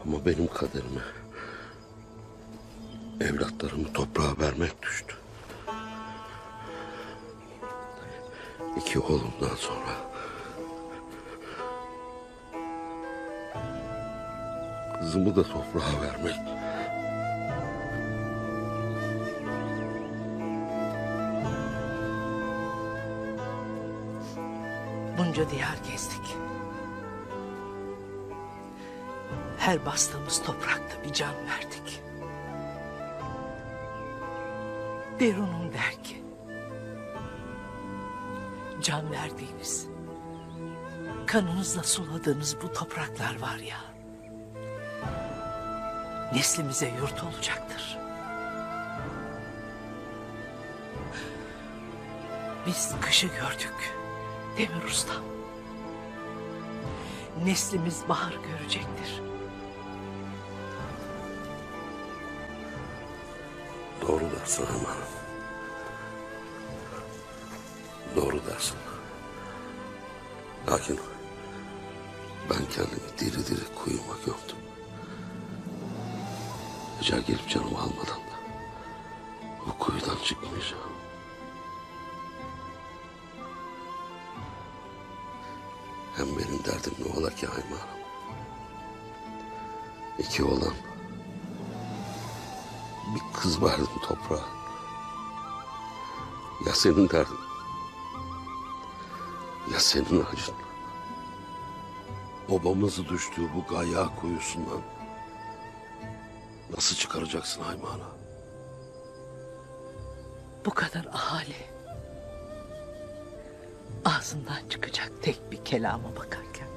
Ama benim kaderime evlatlarımı toprağa vermek düştü. 2 oğlumdan sonra kızımı da toprağa vermek. Bunca diyar gezdik. Her bastığımız toprakta bir can verdik. Derun'un der ki, can verdiğiniz, kanınızla suladığınız bu topraklar var ya, neslimize yurt olacaktır. Biz kışı gördük Demir Ustam. Neslimiz bahar görecektir. Doğru dersin hanım. Doğru dersin. Lakin ben kendimi diri diri kuyuma gömdüm. Ecel gelip canımı almadan da bu kuyudan çıkmayacağım. Hem benim derdim ne ola ki Hayma Hanım? 2 oğlan, bir kız verdim toprağa. Ya senin derdin, ya senin acın. Obamızı düştüğü bu gaya kuyusundan nasıl çıkaracaksın Hayma Hanım? Bu kadar ahali ağzından çıkacak tek bir kelama bakarken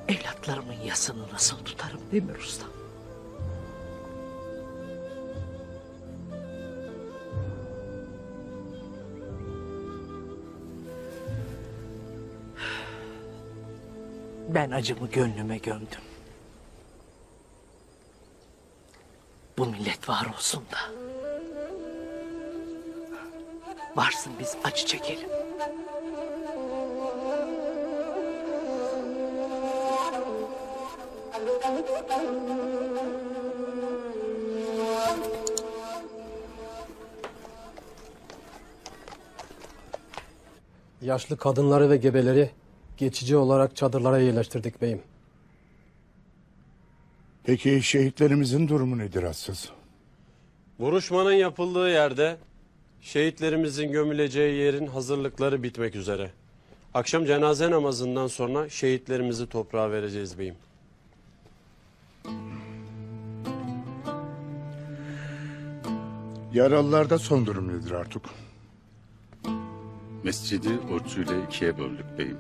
evlatlarımın yasını nasıl tutarım Demir Ustam? Ben acımı gönlüme gömdüm. Bu millet var olsun da. Varsın biz acı çekelim. Yaşlı kadınları ve gebeleri geçici olarak çadırlara yerleştirdik beyim. Peki şehitlerimizin durumu nedir Hassas? Vuruşmanın yapıldığı yerde şehitlerimizin gömüleceği yerin hazırlıkları bitmek üzere. Akşam cenaze namazından sonra şehitlerimizi toprağa vereceğiz beyim. Yaralılarda son durum nedir artık? Mescidi örtüyle 2'ye böldük beyim.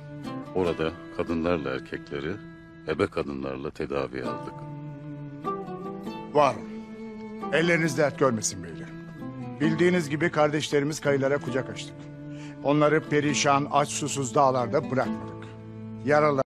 Orada kadınlarla erkekleri, ebe kadınlarla tedavi aldık. Var olun. Elleriniz dert görmesin beylerim. Bildiğiniz gibi kardeşlerimiz kayılara kucak açtık. Onları perişan, aç susuz dağlarda bırakmadık. Yaralı